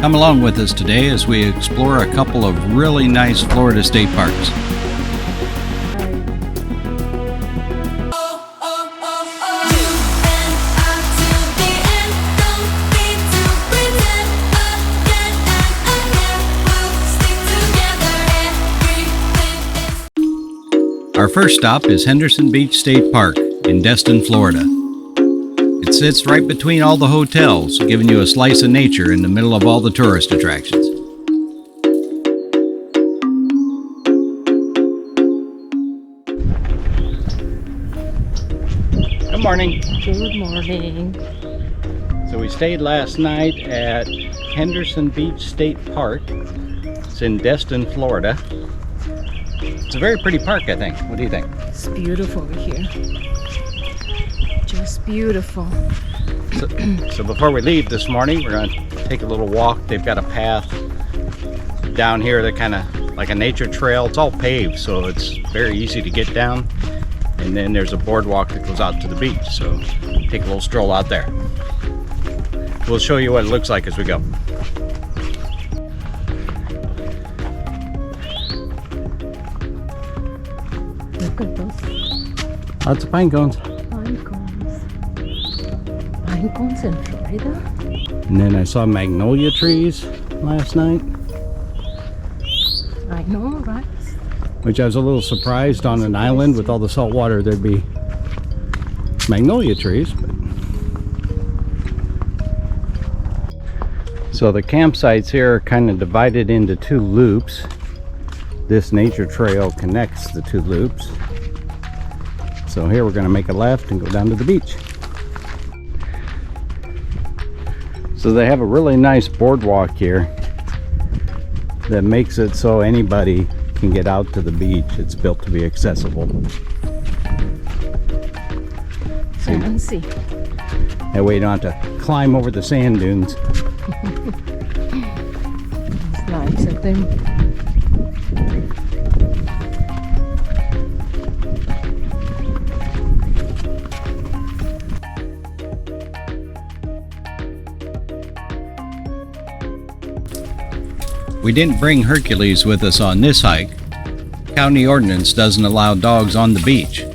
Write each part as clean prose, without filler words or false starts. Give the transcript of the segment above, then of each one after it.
Come along with us today as we explore a couple of really nice Florida state parks. Our first stop is Henderson Beach State Park in Destin, Florida. It sits right between all the hotels, giving you a slice of nature in the middle of all the tourist attractions. Good morning. Good morning. So we stayed last night at Henderson Beach State Park. It's in Destin, Florida. It's a very pretty park, I think. What do you think? It's beautiful over here. Just beautiful. So before we leave this morning, we're going to take a little walk. They've got a path down here that kind of like a nature trail. It's all paved, so it's very easy to get down. And then there's a boardwalk that goes out to the beach. So take a little stroll out there. We'll show you what it looks like as we go. Look at those Lots of pine cones. pine cones. Pine cones in Florida? And then I saw magnolia trees last night, I know, right? which I was a little surprised on an island with all the salt water there'd be magnolia trees. So the campsites here are kind of divided into two loops. This nature trail connects the two loops. So here we're going to make a left and go down to the beach. So they have a really nice boardwalk here that makes it so anybody can get out to the beach. It's built to be accessible. Fancy. That way you don't have to climb over the sand dunes. It's nice, I think. We didn't bring Hercules with us on this hike. County ordinance doesn't allow dogs on the beach.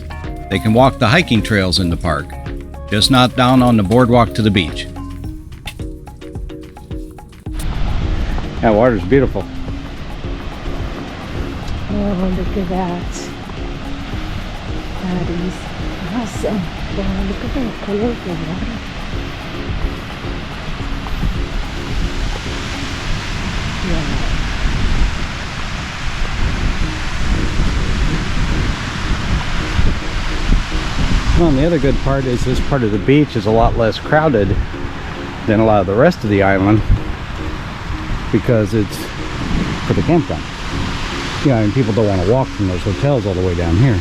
They can walk the hiking trails in the park, just not down on the boardwalk to the beach. That water's beautiful. Oh, look at that. That is awesome. Wow, look at the color of the water. Yeah. Well, and the other good part is this part of the beach is a lot less crowded than a lot of the rest of the island because it's for the campground. You know, and people don't want to walk from those hotels all the way down here.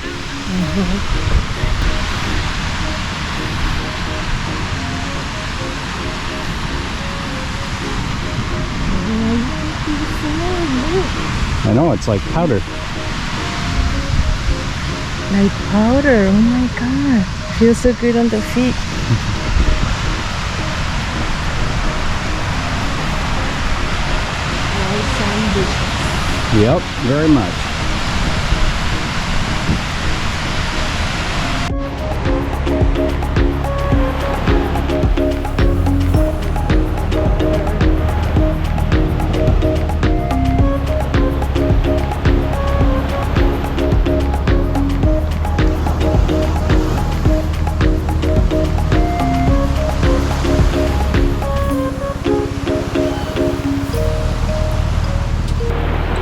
I know, it's like powder. Like powder, oh my god. Feels so good on the feet. Yep, very much.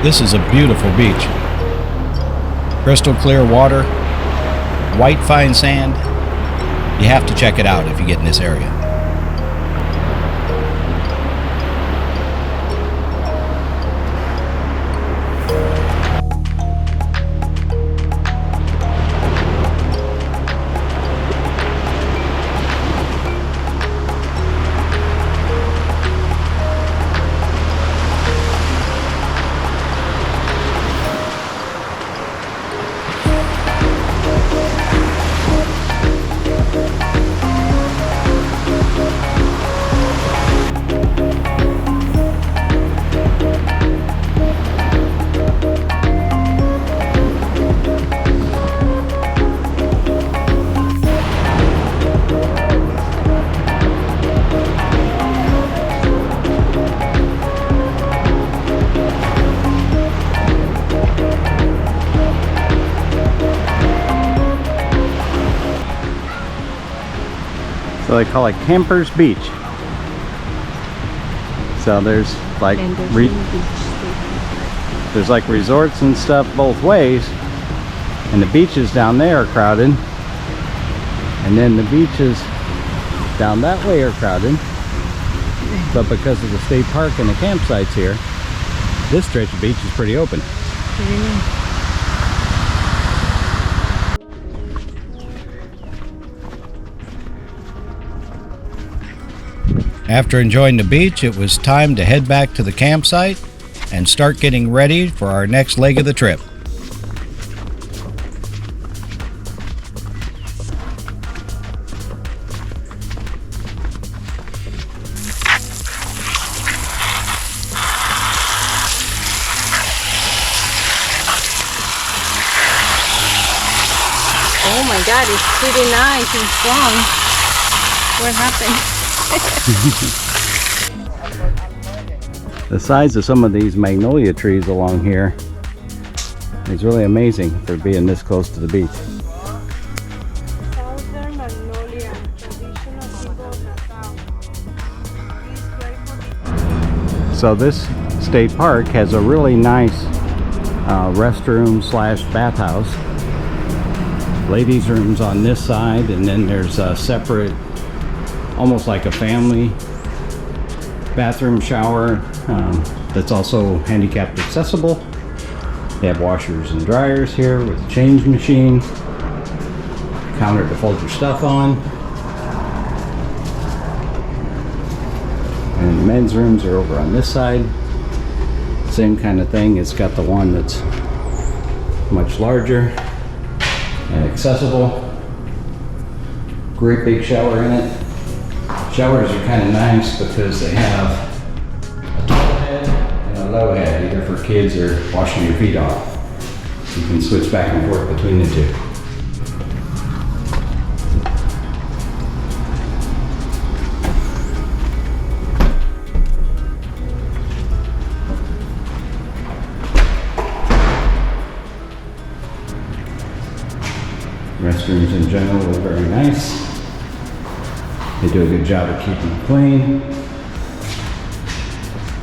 This is a beautiful beach. Crystal clear water, white fine sand. You have to check it out if you get in this area. So they call it Campers Beach. So there's like Henderson Beach State Park. there's like resorts and stuff both ways, and the beaches down there are crowded, and then the beaches down that way are crowded. But because of the state park and the campsites here, this stretch of beach is pretty open. Really? After enjoying the beach, it was time to head back to the campsite and start getting ready for our next leg of the trip. Oh my god, it's pretty nice and strong. What happened? The size of some of these magnolia trees along here is really amazing for being this close to the beach. Southern magnolia, traditional symbol of Natal. So this state park has a really nice restroom slash bathhouse. Ladies' rooms on this side, and then there's a separate, almost like a family bathroom shower that's also handicapped accessible. They have washers and dryers here with a change machine, counter to fold your stuff on, and the men's rooms are over on this side. Same kind of thing. It's got the one that's much larger and accessible. Great big shower in it. Showers are kind of nice because they have a tall head and a low head, either for kids or washing your feet off. You can switch back and forth between the two. Restrooms in general are very nice. They do a good job of keeping it clean.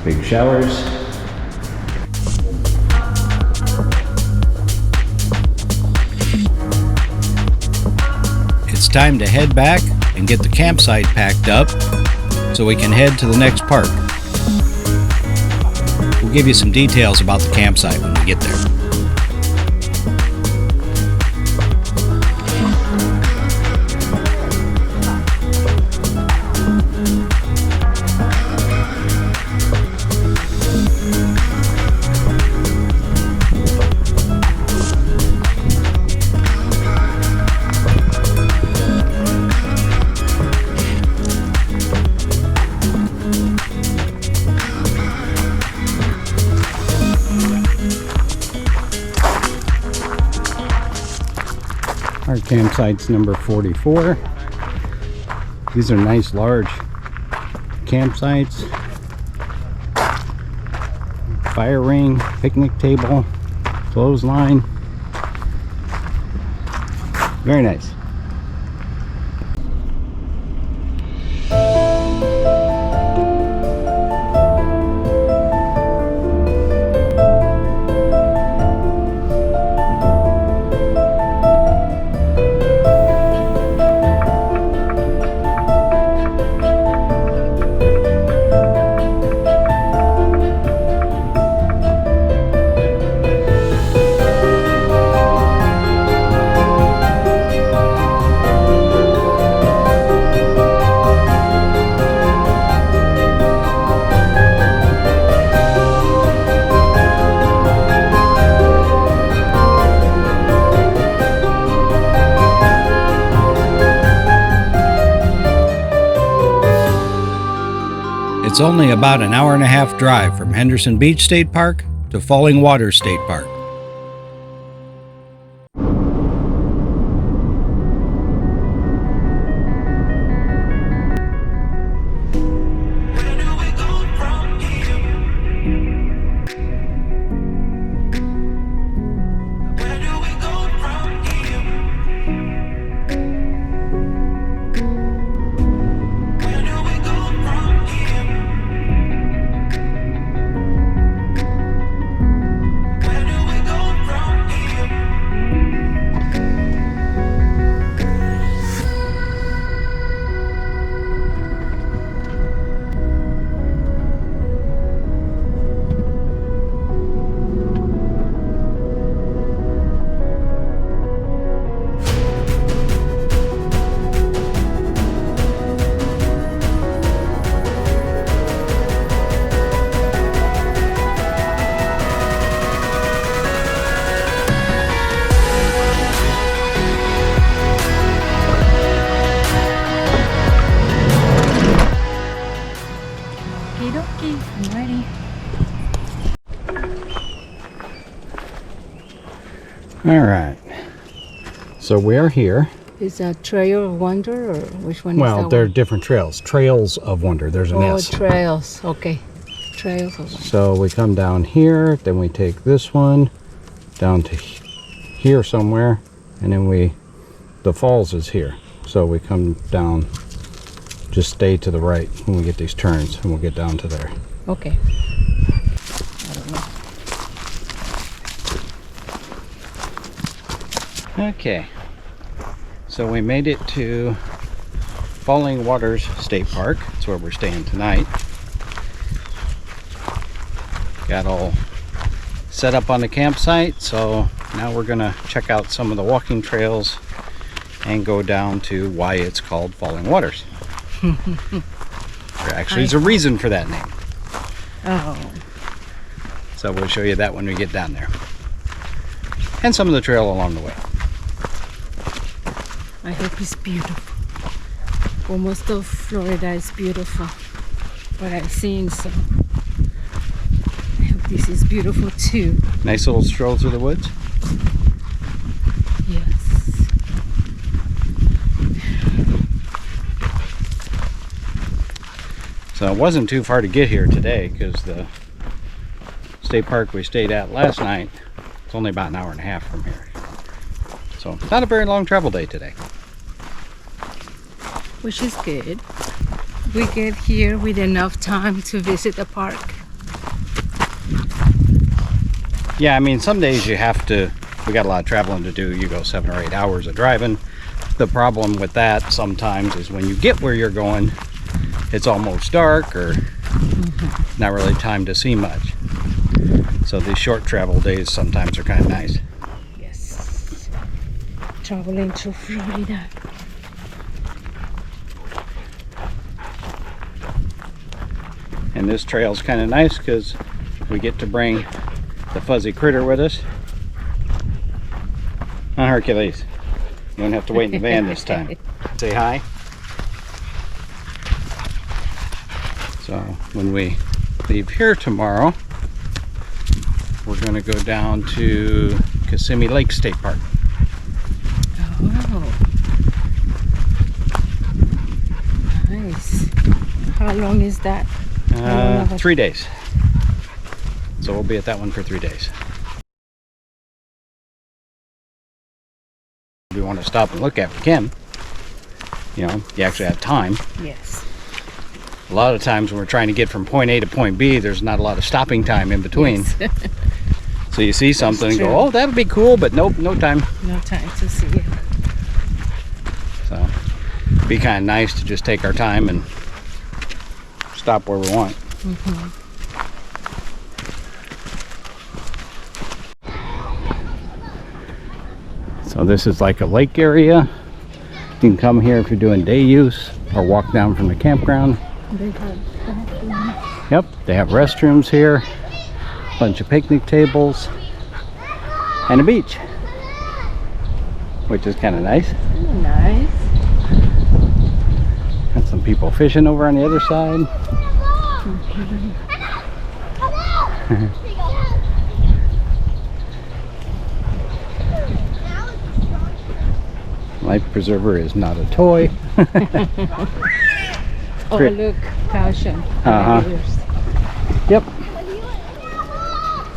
Big showers. It's time to head back and get the campsite packed up so we can head to the next park. We'll give you some details about the campsite when we get there. Our campsite's number 44. These are nice large campsites. Fire ring, picnic table, clothesline. Very nice. It's only about an hour and a half drive from Henderson Beach State Park to Falling Waters State Park. Okie dokie, I'm ready. All right. So we're here. Is that Trail of Wonder or which one is Well, that there are one? different trails. Trails of Wonder. There's an Oh, S. trails. Okay. Trails of Wonder. So we come down here, then we take this one down to here somewhere, and then the falls is here. So we come down, just stay to the right when we get these turns, and we'll get down to there. Okay. I don't know. Okay. So we made it to Falling Waters State Park. That's where we're staying tonight. Got all set up on the campsite, so now we're gonna check out some of the walking trails and go down to why it's called Falling Waters. There actually is a reason for that name. Oh. So we'll show you that when we get down there. And some of the trail along the way. I hope it's beautiful. Well, most of Florida is beautiful. What I've seen, so I hope this is beautiful too. Nice little stroll through the woods. Yes. So it wasn't too far to get here today because the state park we stayed at last night, it's only about an hour and a half from here. So not a very long travel day today. Which is good. We get here with enough time to visit the park. Yeah, I mean, some days you have to, we got a lot of traveling to do. You go 7 or 8 hours of driving. The problem with that sometimes is when you get where you're going, it's almost dark or not really time to see much. So these short travel days sometimes are kind of nice. Yes. Traveling to Florida. And this trail's kind of nice because we get to bring the fuzzy critter with us. Huh, Hercules? You don't have to wait in the van this time. Say hi. So when we leave here tomorrow, we're going to go down to Kissimmee Lake State Park. Oh. Nice. How long is that? 3 days. So we'll be at that one for 3 days. If we want to stop and look at, we can. You know, you actually have time. Yes. A lot of times when we're trying to get from point A to point B, there's not a lot of stopping time in between. Yes. So you see something and true. go, oh, that would be cool, but nope, no time. No time to see it. So it'd be kind of nice to just take our time and stop where we want. So this is like a lake area. You can come here if you're doing day use or walk down from the campground. They have bathrooms. Yep, they have restrooms here, bunch of picnic tables, and a beach, which is kind of nice. Nice. Got some people fishing over on the other side. Life preserver is not a toy. Oh, look, caution. alligators. Yep.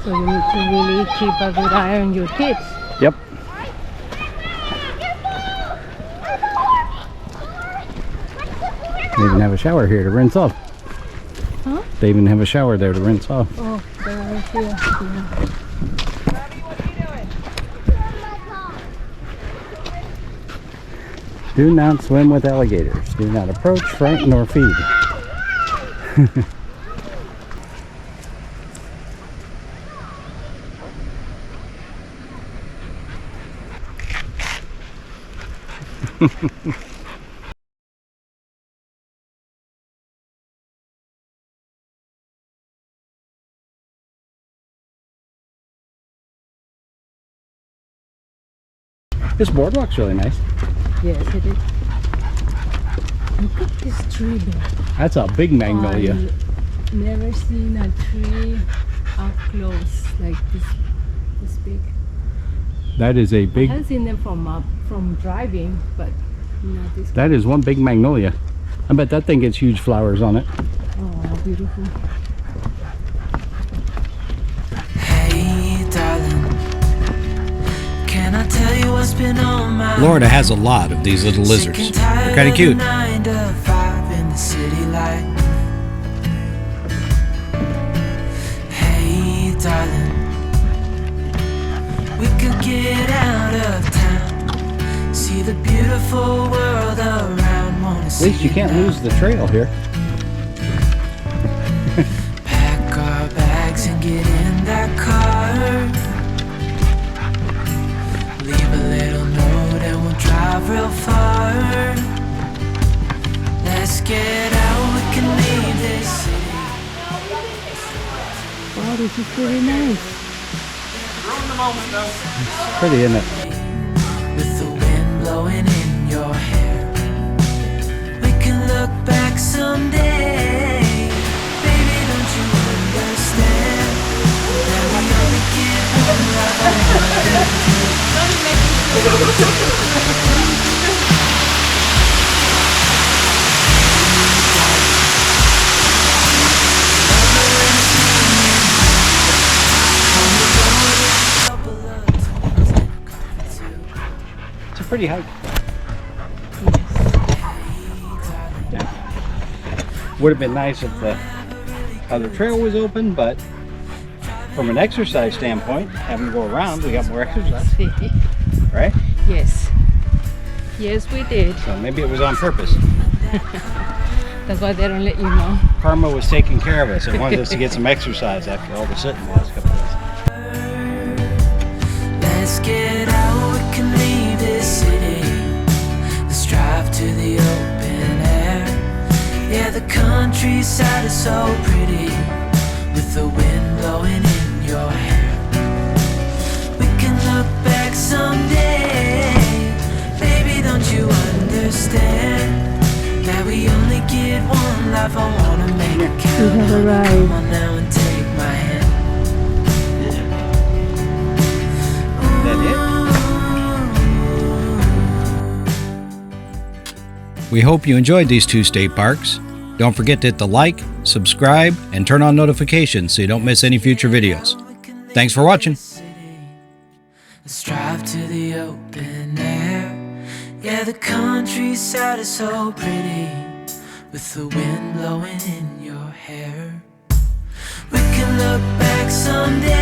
So you need to really keep a good eye on your kids. Yep. They even have a shower here to rinse off. Huh? They even have a shower there to rinse off. Oh, they're right here. Yeah. Do not swim with alligators. Do not approach, frighten, or feed. This boardwalk's really nice. Yes, it is. Look at this tree there. That's a big magnolia. never seen a tree up close like this big. That is a I big, have seen them from driving, but not this. that is one big magnolia. I bet that thing gets huge flowers on it. Oh, beautiful. Hey, darling, can I tell you what's been on my Florida has a lot of these little lizards. They're kind of cute. 9 to 5 in the city life. Hey, darling, we could get out of town, see the beautiful world around. At least you can't lose the trail here. Pack our bags and get in that car. Leave a little note and we'll drive real far. Let's get out, we can leave this city. Wow, this is pretty nice. It's pretty, isn't it? With the wind blowing in your hair, we can look back someday. Baby, don't you understand that we only get one life? It's a pretty hike. Would have been nice if the other trail was open, but from an exercise standpoint, having to go around, we got more exercise, right? Yes. Yes, we did. So maybe it was on purpose. That's why they don't let you know. Karma was taking care of us. It wanted us to get some exercise after all the sitting the last couple of days. Let's get out, we can leave this city. Let's drive to the open air. Yeah, the countryside is so pretty, with the wind blowing in your hair. We can look back someday. Baby, don't you understand that we only get one life? I wanna make it count. We have arrived. Come on now and take my hand. We hope you enjoyed these 2 state parks. Don't forget to hit the like, subscribe, and turn on notifications so you don't miss any future videos. Thanks for watching. Let's drive to the open air. Yeah, the countryside is so pretty, with the wind blowing in your hair. We can look back someday.